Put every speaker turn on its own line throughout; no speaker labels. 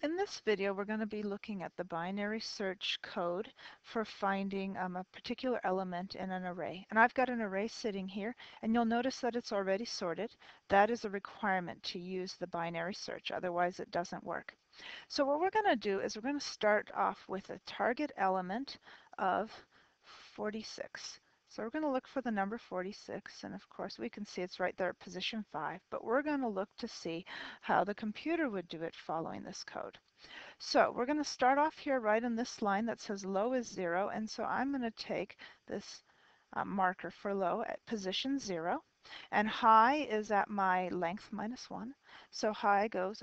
In this video, we're going to be looking at the binary search code for finding a particular element in an array. And I've got an array sitting here, and you'll notice that it's already sorted. That is a requirement to use the binary search, otherwise it doesn't work. So what we're going to do is we're going to start off with a target element of 46. So we're going to look for the number 46, and of course we can see it's right there at position 5, but we're going to look to see how the computer would do it following this code. So we're going to start off here right in this line that says low is 0, and so I'm going to take this marker for low at position 0, and high is at my length minus 1. So high goes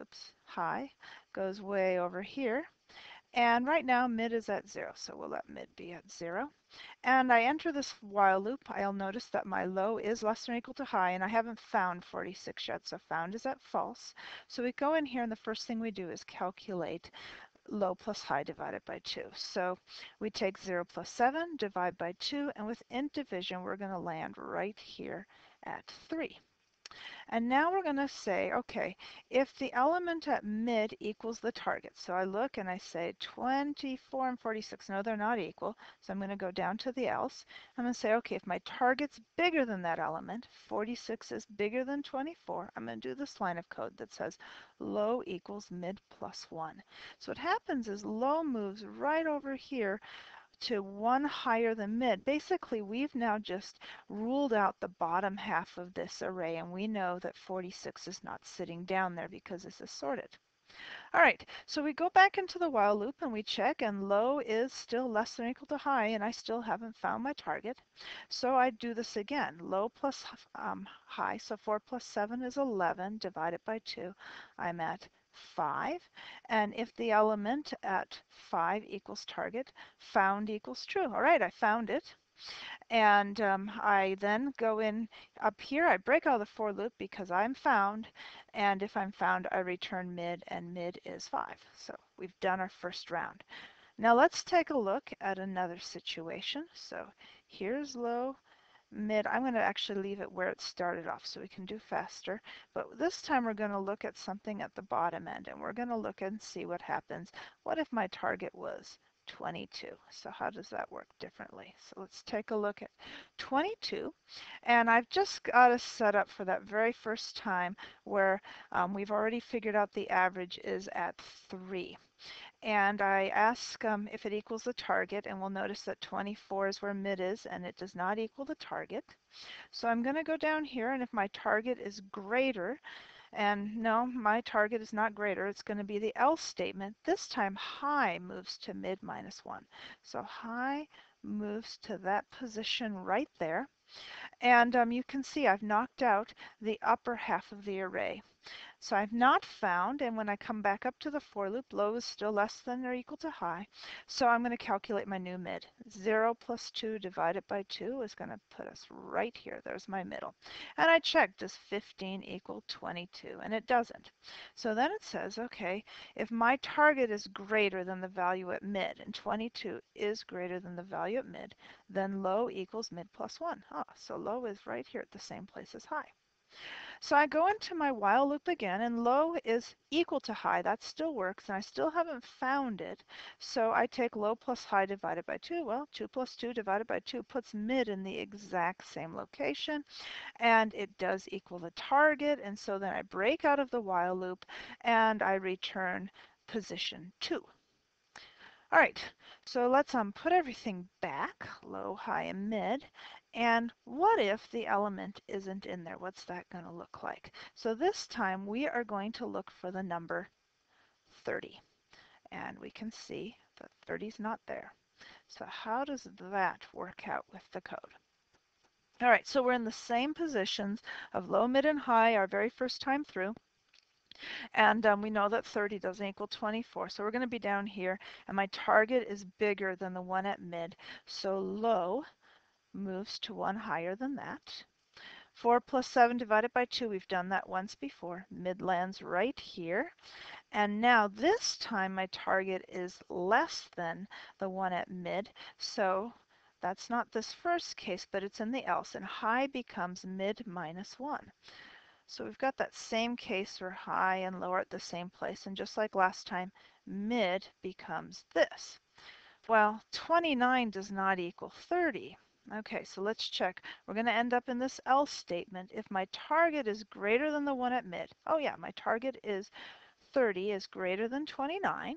way over here, and right now mid is at 0, so we'll let mid be at 0. And I enter this while loop. I'll notice that my low is less than or equal to high, and I haven't found 46 yet, so found is at false. So we go in here, and the first thing we do is calculate low plus high divided by 2. So we take 0 plus 7, divide by 2, and within division, we're going to land right here at 3. And now we're going to say, okay, if the element at mid equals the target, so I look and I say 24 and 46, no, they're not equal, so I'm going to go down to the else. I'm going to say, okay, if my target's bigger than that element, 46 is bigger than 24, I'm going to do this line of code that says low equals mid plus 1. So what happens is low moves right over here to 1 higher than mid. Basically, we've now just ruled out the bottom half of this array, and we know that 46 is not sitting down there because this is sorted. All right, so we go back into the while loop and we check, and low is still less than or equal to high, and I still haven't found my target. So I do this again, low plus high, so 4 plus 7 is 11, divided by 2, I'm at 5. And if the element at 5 equals target, found equals true. All right, I found it. And I then go in up here, I break out of the for loop because I'm found, and if I'm found, I return mid, and mid is 5. So we've done our first round. Now let's take a look at another situation. So here's low, mid. I'm going to actually leave it where it started off so we can do faster. But this time we're going to look at something at the bottom end, and we're going to look and see what happens. What if my target was 22? So how does that work differently? So let's take a look at 22. And I've just got a setup for that very first time where we've already figured out the average is at 3. And I ask if it equals the target, and we'll notice that 24 is where mid is, and it does not equal the target. So I'm going to go down here, and if my target is greater, and no, my target is not greater, it's going to be the else statement. This time high moves to mid minus 1. So high moves to that position right there. And you can see I've knocked out the upper half of the array. So I've not found, and when I come back up to the for loop, low is still less than or equal to high. So I'm going to calculate my new mid. 0 plus 2 divided by 2 is going to put us right here. There's my middle. And I check, does 15 equal 22? And it doesn't. So then it says, okay, if my target is greater than the value at mid, and 22 is greater than the value at mid, then low equals mid plus 1. Ah, so low is right here at the same place as high. So I go into my while loop again, and low is equal to high. That still works, and I still haven't found it. So I take low plus high divided by 2. Well, 2 plus 2 divided by 2 puts mid in the exact same location, and it does equal the target. And so then I break out of the while loop, and I return position 2. All right, so let's put everything back, low, high, and mid. And what if the element isn't in there? What's that going to look like? So this time we are going to look for the number 30. And we can see that 30 is not there. So how does that work out with the code? All right, so we're in the same positions of low, mid, and high our very first time through. And we know that 30 doesn't equal 24. So we're going to be down here, and my target is bigger than the one at mid. So low moves to 1 higher than that. 4 plus 7 divided by 2, we've done that once before. Mid lands right here. And now this time my target is less than the one at mid. So that's not this first case, but it's in the else. And high becomes mid minus 1. So we've got that same case where high and low are at the same place. And just like last time, mid becomes this. Well, 29 does not equal 30. Okay, so let's check. We're going to end up in this else statement. If my target is greater than the one at mid, oh yeah, my target is 30 is greater than 29.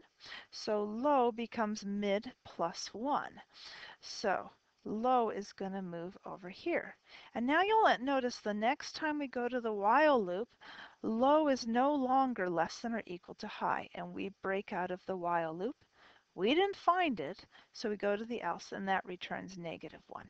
So low becomes mid plus 1. So low is going to move over here. And now you'll notice the next time we go to the while loop, low is no longer less than or equal to high. And we break out of the while loop. We didn't find it, so we go to the else, and that returns -1.